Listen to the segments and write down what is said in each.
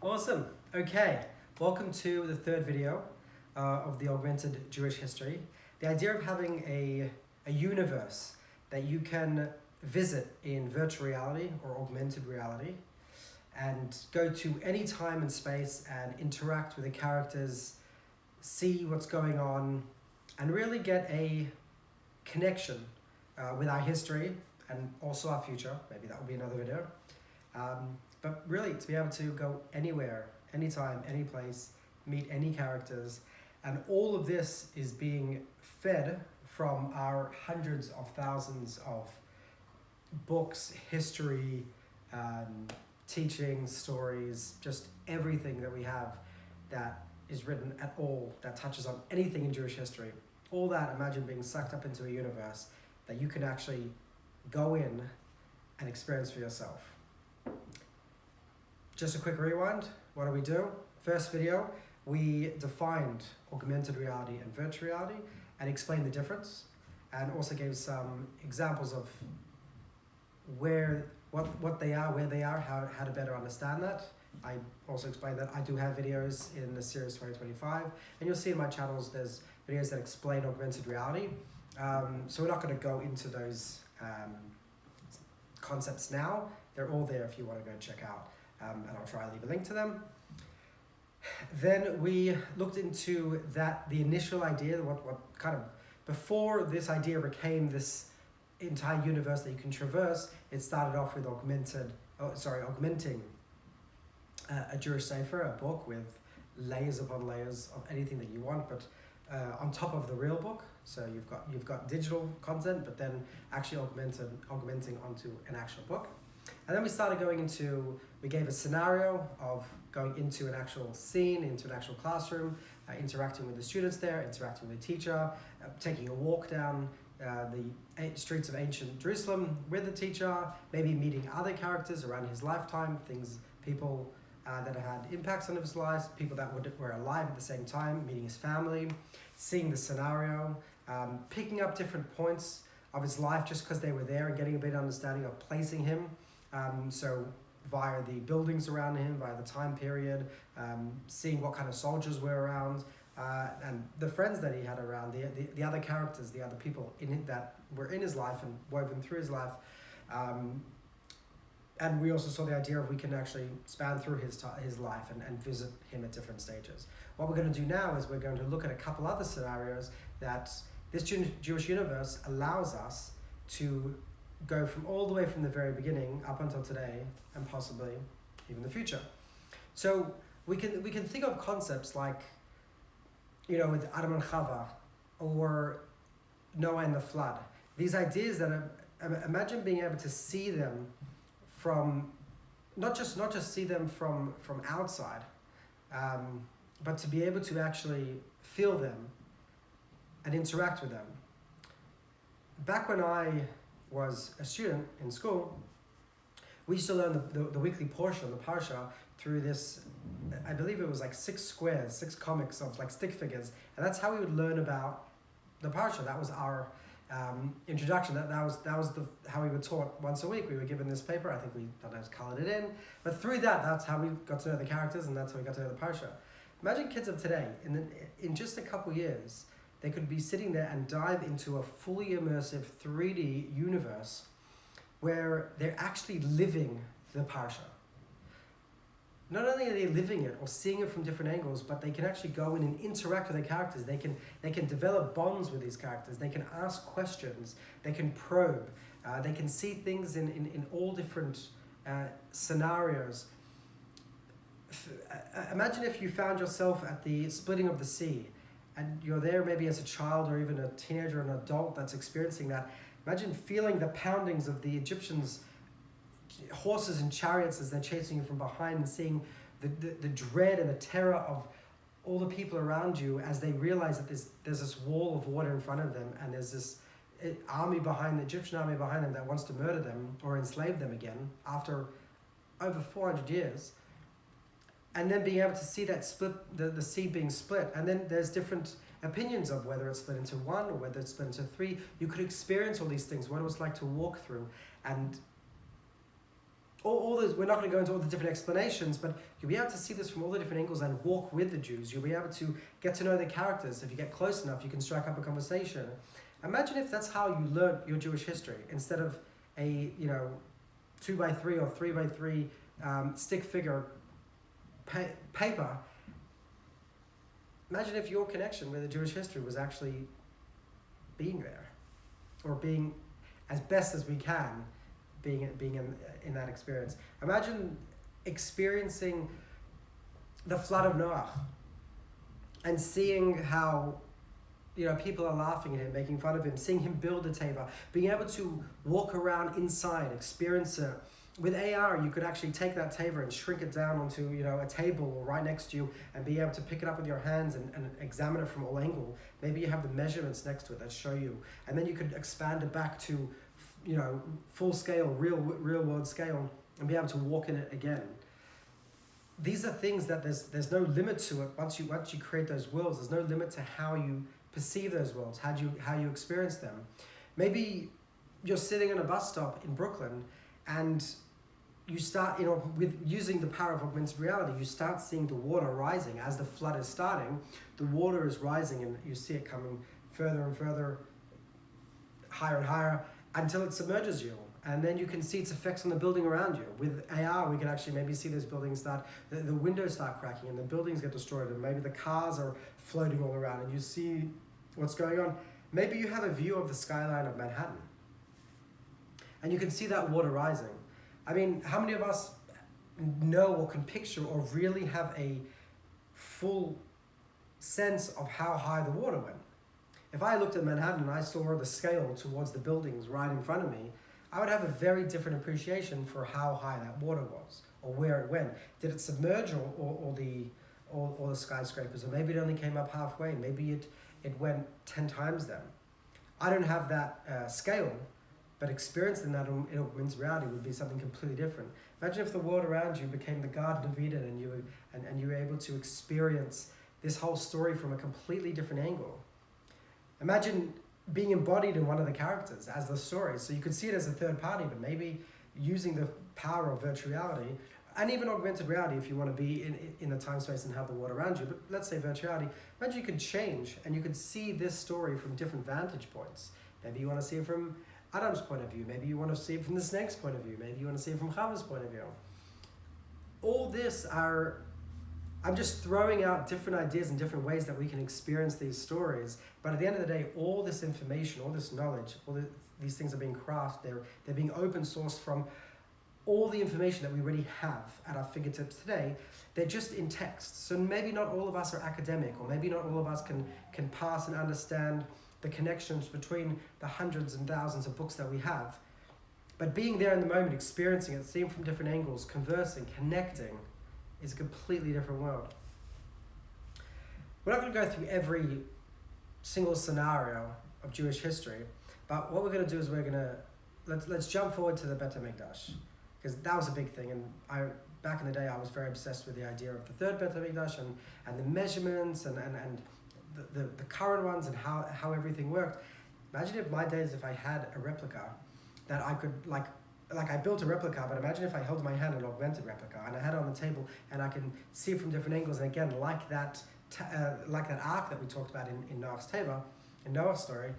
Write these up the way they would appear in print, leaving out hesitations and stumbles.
Awesome. Okay, welcome to the third video of the Augmented Jewish History. The idea of having a universe that you can visit in virtual reality or augmented reality and go to any time and space and interact with the characters, see what's going on, and really get a connection with our history and also our future. Maybe that will be another video. But really to be able to go anywhere, anytime, any place, meet any characters, and all of this is being fed from our hundreds of thousands of books, history, teachings, stories, just everything that we have that is written at all, that touches on anything in Jewish history. All that, imagine being sucked up into a universe that you can actually go in and experience for yourself. Just a quick rewind, what do we do? First video, we defined augmented reality and virtual reality and explained the difference, and also gave some examples of what they are, where they are, how to better understand that. I also explained that I do have videos in the series 2025, and you'll see in my channels there's videos that explain augmented reality. So we're not going to go into those concepts now. They're all there if you want to go check out, and I'll try to leave a link to them. Then we looked into the initial idea, what kind of, before this idea became this entire universe that you can traverse, it started off with augmenting a Jewish Sefer, a book with layers upon layers of anything that you want, but on top of the real book. So you've got digital content, but then actually augmenting onto an actual book. And then we started we gave a scenario of going into an actual scene, into an actual classroom, interacting with the students there, interacting with the teacher, taking a walk down the streets of ancient Jerusalem with the teacher, maybe meeting other characters around his lifetime, people that had impacts on his life, people that were alive at the same time, meeting his family, seeing the scenario, picking up different points of his life just because they were there and getting a bit of understanding of placing him. So via the buildings around him, via the time period, seeing what kind of soldiers were around, and the friends that he had around, the other characters, the other people that were in his life and woven through his life. And we also saw the idea of we can actually span through his life and visit him at different stages. What we're going to do now is we're going to look at a couple other scenarios that this Jewish universe allows us to go from all the way from the very beginning up until today, and possibly even the future. So we can think of concepts like, with Adam and Chava, or Noah and the flood. These ideas that imagine being able to see them from not just see them from outside, but to be able to actually feel them and interact with them. Back when I was a student in school, we used to learn the weekly portion, the parsha, through this, I believe it was like 6 comics of like stick figures, and that's how we would learn about the parsha. That was our introduction. That was how we were taught once a week. We were given this paper. I think we sometimes colored it in, but through that's how we got to know the characters, and that's how we got to know the parsha. Imagine kids of today, in just a couple years, they could be sitting there and dive into a fully immersive 3D universe where they're actually living the parsha. Not only are they living it or seeing it from different angles, but they can actually go in and interact with the characters. They can develop bonds with these characters. They can ask questions. They can probe. They can see things in all different scenarios. Imagine if you found yourself at the splitting of the sea, and you're there maybe as a child or even a teenager or an adult that's experiencing that. Imagine feeling the poundings of the Egyptians' horses and chariots as they're chasing you from behind, and seeing the dread and the terror of all the people around you as they realize that there's this wall of water in front of them, and there's this army behind, the Egyptian army behind them, that wants to murder them or enslave them again after over 400 years. And then being able to see that split, the sea being split, and then there's different opinions of whether it's split into 1 or whether it's split into 3. You could experience all these things, what it was like to walk through, and all those, we're not going to go into all the different explanations, but you'll be able to see this from all the different angles and walk with the Jews. You'll be able to get to know their characters. If you get close enough, you can strike up a conversation. Imagine if that's how you learn your Jewish history, instead of a 2x3 or 3x3 stick figure paper. Imagine if your connection with the Jewish history was actually being there, or being as best as we can, being in that experience. Imagine experiencing the flood of Noah and seeing how people are laughing at him, making fun of him, seeing him build a teva, being able to walk around inside, experience it. With AR, you could actually take that teva and shrink it down onto a table right next to you, and be able to pick it up with your hands and examine it from all angles. Maybe you have the measurements next to it that show you, and then you could expand it back to full scale, real world scale, and be able to walk in it again. These are things that there's no limit to it. Once you create those worlds, there's no limit to how you perceive those worlds, how you experience them. Maybe you're sitting in a bus stop in Brooklyn, and you start, with using the power of augmented reality, you start seeing the water rising. As the flood is starting, the water is rising, and you see it coming further and further, higher and higher, until it submerges you. And then you can see its effects on the building around you. With AR, we can actually maybe see those buildings the windows start cracking, and the buildings get destroyed, and maybe the cars are floating all around, and you see what's going on. Maybe you have a view of the skyline of Manhattan, and you can see that water rising. I mean, how many of us know or can picture or really have a full sense of how high the water went? If I looked at Manhattan and I saw the scale towards the buildings right in front of me, I would have a very different appreciation for how high that water was, or where it went. Did it submerge all the skyscrapers, or maybe it only came up halfway? Maybe it went 10 times then. I don't have that scale, but experiencing that in augmented reality would be something completely different. Imagine if the world around you became the Garden of Eden, and you were able to experience this whole story from a completely different angle. Imagine being embodied in one of the characters as the story. So you could see it as a third party, but maybe using the power of virtual reality, and even augmented reality if you want to be in the time space and have the world around you. But let's say virtual reality. Imagine you could change and you could see this story from different vantage points. Maybe you want to see it from Adam's point of view. Maybe you want to see it from the snake's point of view. Maybe you want to see it from Chava's point of view. All this I'm just throwing out different ideas and different ways that we can experience these stories. But at the end of the day, all this information, all this knowledge, these things are being crafted. They're being open sourced from all the information that we already have at our fingertips today. They're just in text. So maybe not all of us are academic, or maybe not all of us can pass and understand the connections between the hundreds and thousands of books that we have. But being there in the moment, experiencing it, seeing from different angles, conversing, connecting, is a completely different world. We're not going to go through every single scenario of Jewish history, but what we're going to do is let's jump forward to the Bet HaMikdash, because that was a big thing. And back in the day, I was very obsessed with the idea of the third Bet HaMikdash and the measurements and the current ones and how everything worked. Imagine if my days, if I had a replica that I could like I built a replica, but imagine if I held my hand an augmented replica and I had it on the table and I can see it from different angles. And again, like that ark that we talked about in Noah's Teva, in Noah's story,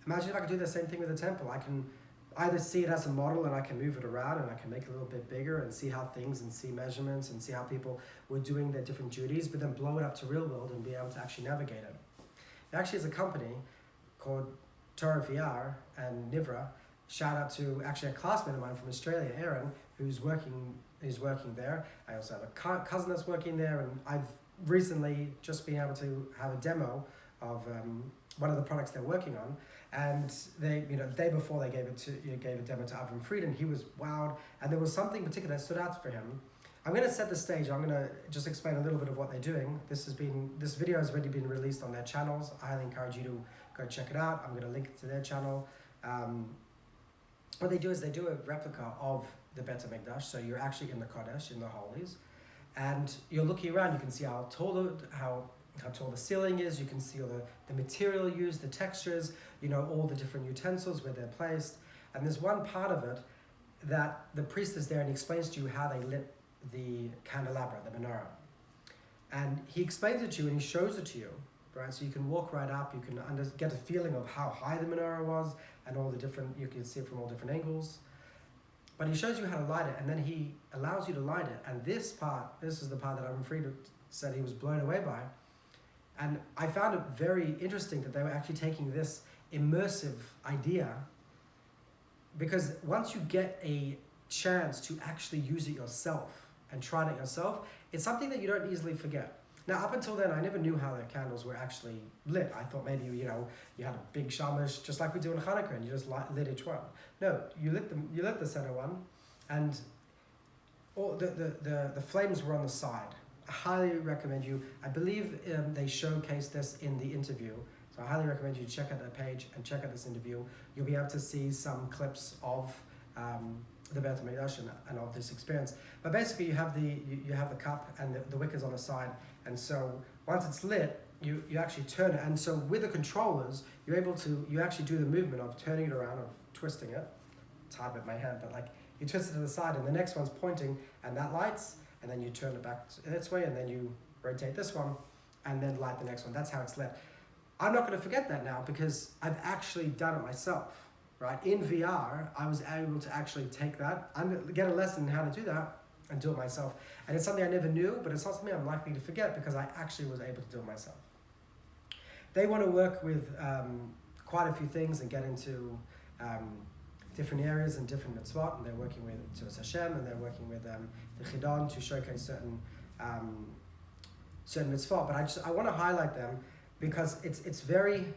imagine if I could do the same thing with the temple. I can either see it as a model and I can move it around and I can make it a little bit bigger and see how things and see measurements and see how people were doing their different duties, but then blow it up to real world and be able to actually navigate it. There actually is a company called Torah VR and Nivra. Shout out to actually a classmate of mine from Australia, Aaron, who's working there. I also have a cousin that's working there, and I've recently just been able to have a demo of one of the products they're working on. And they, the day before they gave a demo to Avram Frieden, he was wowed, and there was something particular that stood out for him. I'm going to set the stage. I'm going to just explain a little bit of what they're doing. This video has already been released on their channels. I highly encourage you to go check it out. I'm going to link it to their channel. What they do is they do a replica of the Bet HaMikdash, so you're actually in the Kodesh, in the Holies, and you're looking around. You can see how tall the ceiling is. You can see all the material used, the textures, all the different utensils where they're placed. And there's one part of it that the priest is there and he explains to you how they lit the candelabra, the menorah. And he explains it to you and he shows it to you, right? So you can walk right up, you can get a feeling of how high the menorah was and all the different, you can see it from all different angles. But he shows you how to light it, and then he allows you to light it. And this is the part that Alfredo said he was blown away by. And I found it very interesting that they were actually taking this immersive idea, because once you get a chance to actually use it yourself and try it yourself, it's something that you don't easily forget. Now, up until then, I never knew how the candles were actually lit. I thought maybe, you had a big shamash, just like we do in Hanukkah, and you just lit each one. No, you lit the center one, and all the flames were on the side. I highly recommend you. I believe they showcase this in the interview, so I highly recommend you check out that page and check out this interview. You'll be able to see some clips of the Beit HaMikdash and of this experience. But basically, you have the cup and the wick is on the side, and so once it's lit, you actually turn it. And so with the controllers, you actually do the movement of turning it around, of twisting it. It's hard with my hand, but like you twist it to the side, and the next one's pointing, and that lights, and then you turn it back this way, and then you rotate this one, and then light the next one. That's how it's lit. I'm not going to forget that now because I've actually done it myself. Right? In VR, I was able to actually take that, get a lesson in how to do that, and do it myself. And it's something I never knew, but it's not something I'm likely to forget because I actually was able to do it myself. They want to work with quite a few things and get into different areas and different mitzvot, and they're working with Tzivos Hashem, and they're working with the Chidon to showcase certain mitzvot. But I want to highlight them because it's very...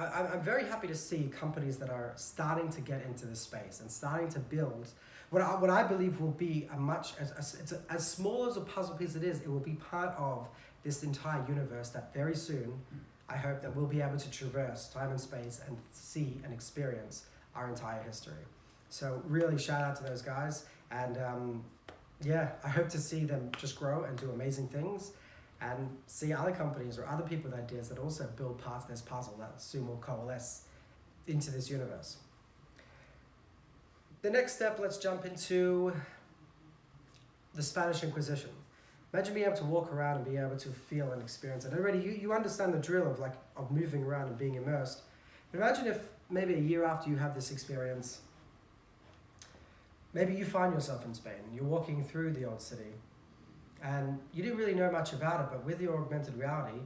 I'm very happy to see companies that are starting to get into this space and starting to build what I believe will be as small as a puzzle piece it will be part of this entire universe that very soon, I hope that we'll be able to traverse time and space and see and experience our entire history. So really shout out to those guys, and I hope to see them just grow and do amazing things, and see other companies or other people with ideas that also build parts of this puzzle that soon will coalesce into this universe. The next step, let's jump into the Spanish Inquisition. Imagine being able to walk around and being able to feel and experience it. Already you understand the drill of moving around and being immersed. But imagine if maybe a year after you have this experience, maybe you find yourself in Spain and you're walking through the old city, and you didn't really know much about it, but with your augmented reality,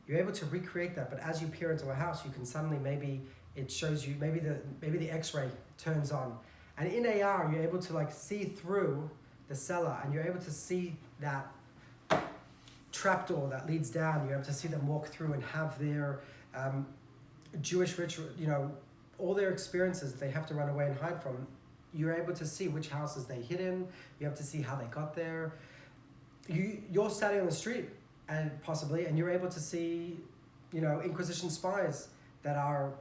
you're able to recreate that. But as you peer into a house, you can suddenly, maybe it shows you, maybe the X-ray turns on. And in AR, you're able to see through the cellar, and you're able to see that trapdoor that leads down. You're able to see them walk through and have their Jewish ritual, all their experiences that they have to run away and hide from. You're able to see which houses they hid in. You're able to see how they got there. You're standing on the street and you're able to see, Inquisition spies that are,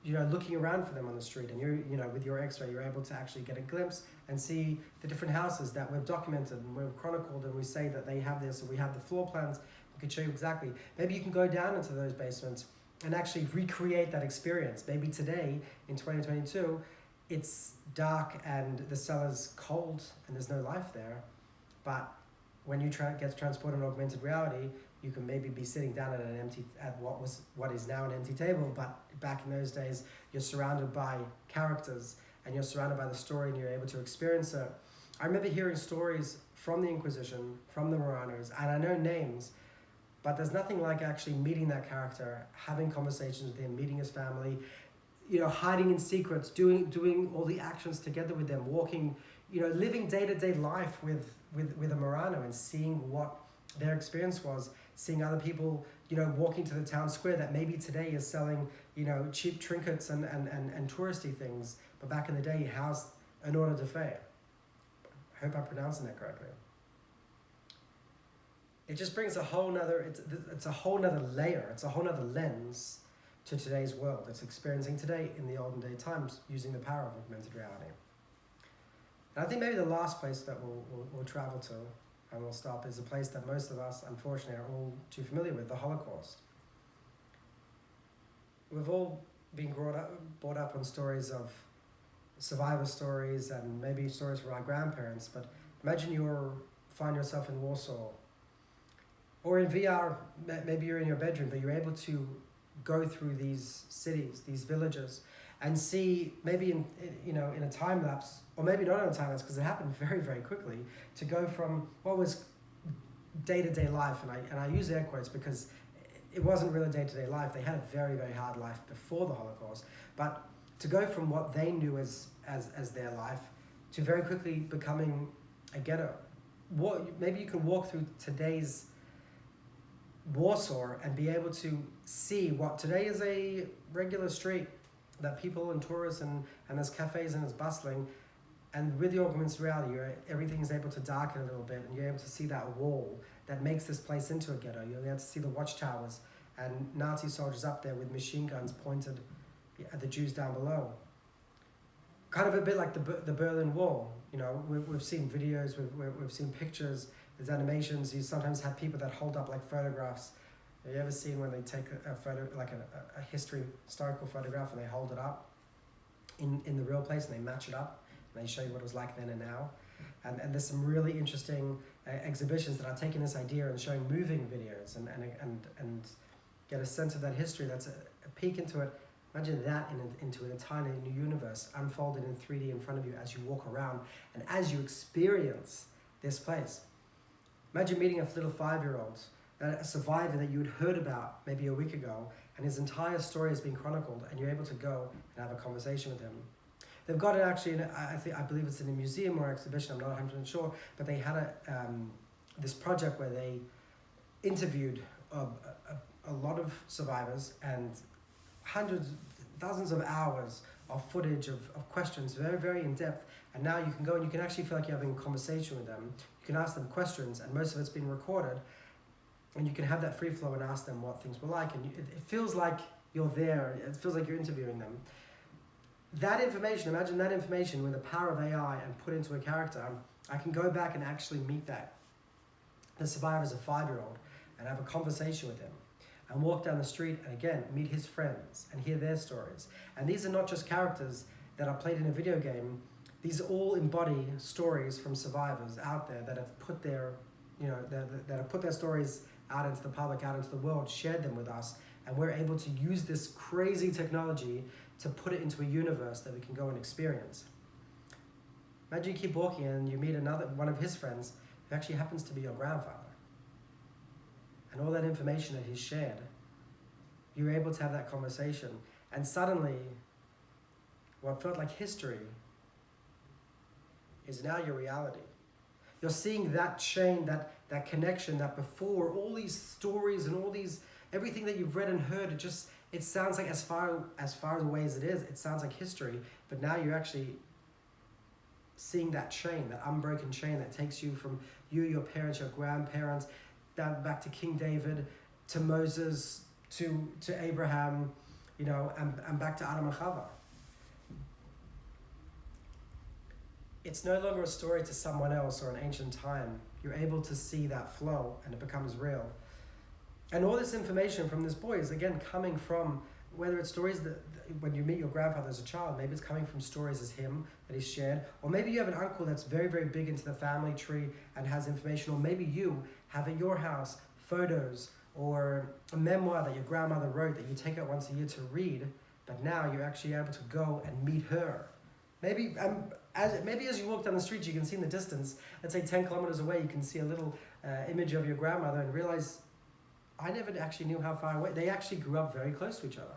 looking around for them on the street, and you're, with your X-ray, you're able to actually get a glimpse and see the different houses that we've documented and we've chronicled, and we say that they have this, and we have the floor plans. We can show you exactly. Maybe you can go down into those basements and actually recreate that experience. Maybe today in 2022, it's dark and the cellar's cold and there's no life there, but when you get transported in augmented reality, you can maybe be sitting down at what is now an empty table, but back in those days, you're surrounded by characters and you're surrounded by the story, and you're able to experience it. I remember hearing stories from the Inquisition, from the Moranos, and I know names, but there's nothing like actually meeting that character, having conversations with him, meeting his family, hiding in secrets, doing all the actions together with them, walking, living day-to-day life with a Morano, and seeing what their experience was, seeing other people, walking to the town square that maybe today is selling, cheap trinkets and touristy things, but back in the day housed an order de fe. I hope I'm pronouncing that correctly. It just brings it's a whole nother layer, it's a whole nother lens to today's world. It's experiencing today in the olden day times using the power of augmented reality. And I think maybe the last place that we'll travel to and we'll stop is a place that most of us, unfortunately, are all too familiar with, the Holocaust. We've all being brought up on stories of survivor stories and maybe stories from our grandparents, but imagine find yourself in Warsaw or in VR, maybe you're in your bedroom, but you're able to go through these cities, these villages, and see maybe in a time lapse, or maybe not in a time lapse because it happened very, very quickly, to go from what was day-to-day life, and I use air quotes because it wasn't really day-to-day life. They had a very, very hard life before the Holocaust, but to go from what they knew as their life to very quickly becoming a ghetto. Maybe you can walk through today's Warsaw and be able to see what today is a regular street that people and tourists and there's cafes and it's bustling, and with the augmented reality everything is able to darken a little bit and you're able to see that wall that makes this place into a ghetto. You're able to see the watchtowers and Nazi soldiers up there with machine guns pointed at the Jews down below. Kind of a bit like the Berlin Wall. We've seen videos, we've seen pictures, there's animations. You sometimes have people that hold up like photographs. Have you ever seen when they take a photo, like a historical photograph, and they hold it up in the real place and they match it up and they show you what it was like then and now? And there's some really interesting exhibitions that are taking this idea and showing moving videos and get a sense of that history. That's a peek into it. Imagine that into an entirely new universe unfolded in 3D in front of you as you walk around and as you experience this place. Imagine meeting a little 5-year-old, a survivor that you had heard about maybe a week ago, and his entire story has been chronicled, and you're able to go and have a conversation with him. They've got it actually, I believe it's in a museum or exhibition, I'm not 100% sure, but they had this project where they interviewed a lot of survivors and hundreds, dozens of hours of footage of questions, very, very in depth. And now you can go and you can actually feel like you're having a conversation with them. You can ask them questions, and most of it's been recorded. And you can have that free flow and ask them what things were like. And it feels like you're there. It feels like you're interviewing them. That information, imagine that information with the power of AI and put into a character. I can go back and actually meet the survivor as a 5-year-old and have a conversation with him. And walk down the street and again, meet his friends and hear their stories. And these are not just characters that are played in a video game. These all embody stories from survivors out there that have put their, that have put their stories out into the public, out into the world, shared them with us, and we're able to use this crazy technology to put it into a universe that we can go and experience. Imagine you keep walking and you meet one of his friends who actually happens to be your grandfather. And all that information that he's shared, you're able to have that conversation. And suddenly, what felt like history is now your reality. You're seeing that chain, that connection, that before, all these stories and everything that you've read and heard, it sounds like as far away as it is, it sounds like history, but now you're actually seeing that chain, that unbroken chain that takes you from you, your parents, your grandparents, down back to King David, to Moses, to Abraham, and back to Adam and Chava. It's no longer a story to someone else or an ancient time. You're able to see that flow and it becomes real. And all this information from this boy is again coming from, whether it's stories that when you meet your grandfather as a child, maybe it's coming from stories as him that he's shared, or maybe you have an uncle that's very, very big into the family tree and has information, or maybe you have at your house photos or a memoir that your grandmother wrote that you take out once a year to read, but now you're actually able to go and meet her. Maybe as you walk down the street, you can see in the distance, let's say 10 kilometers away, you can see a little image of your grandmother and realize, I never actually knew how far away. They actually grew up very close to each other.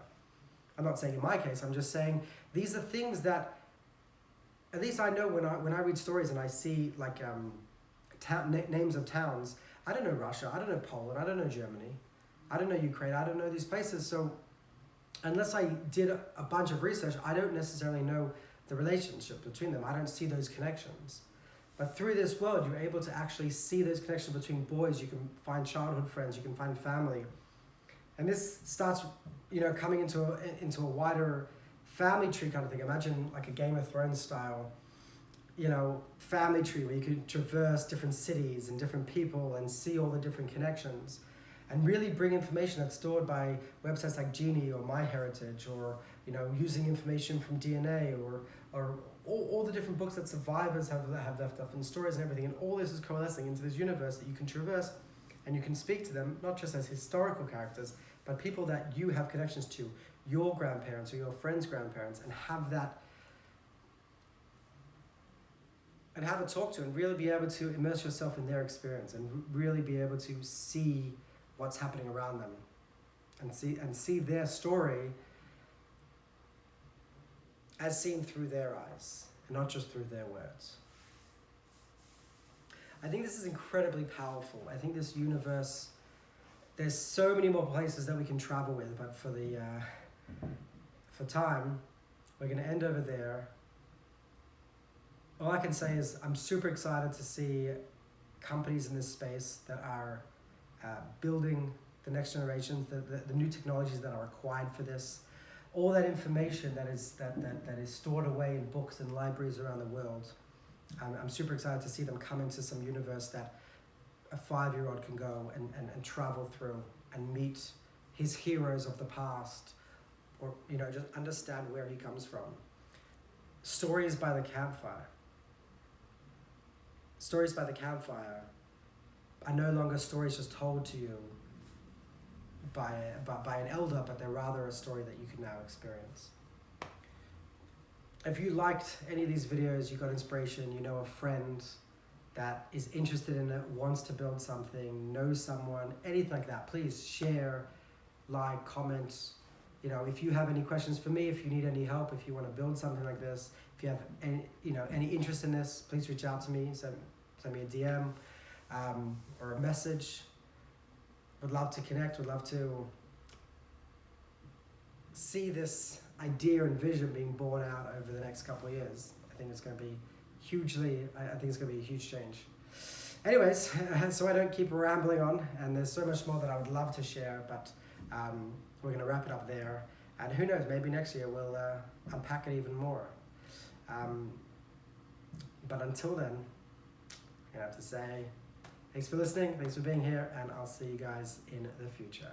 I'm not saying in my case, I'm just saying these are things that, at least I know when I read stories and I see like names of towns. I don't know Russia, I don't know Poland, I don't know Germany, I don't know Ukraine, I don't know these places. So unless I did a bunch of research, I don't necessarily know the relationship between them. I don't see those connections. But through this world, you're able to actually see those connections between boys. You can find childhood friends, you can find family. And this starts, coming into a wider family tree kind of thing. Imagine like a Game of Thrones style, family tree where you could traverse different cities and different people and see all the different connections and really bring information that's stored by websites like Genie or MyHeritage or you know, using information from DNA or all the different books that survivors have left up and stories and everything, and all this is coalescing into this universe that you can traverse, and you can speak to them not just as historical characters, but people that you have connections to, your grandparents or your friends' grandparents, and have that, and have a talk to, and really be able to immerse yourself in their experience, and really be able to see what's happening around them, and see their story as seen through their eyes, and not just through their words. I think this is incredibly powerful. I think this universe, there's so many more places that we can travel with, but for time, we're going to end over there. All I can say is I'm super excited to see companies in this space that are building the next generation, the new technologies that are required for this, all that information that is stored away in books and libraries around the world. I'm super excited to see them come into some universe that a 5-year-old can go and travel through and meet his heroes of the past, or, you know, just understand where he comes from. Stories by the campfire. Stories by the campfire are no longer stories just told to you by an elder, but they're rather a story that you can now experience. If you liked any of these videos, you got inspiration, you know a friend that is interested in it, wants to build something, knows someone, anything like that, please share, like, comment. You know, if you have any questions for me, if you need any help, if you want to build something like this, if you have any interest in this, please reach out to me, send me a DM or a message. Would love to connect, would love to see this idea and vision being born out over the next couple of years. I think it's going to be I think it's going to be a huge change. Anyways, so I don't keep rambling on, and there's so much more that I would love to share, but we're going to wrap it up there. And who knows, maybe next year we'll unpack it even more. But until then, I have to say, thanks for listening, thanks for being here, and I'll see you guys in the future.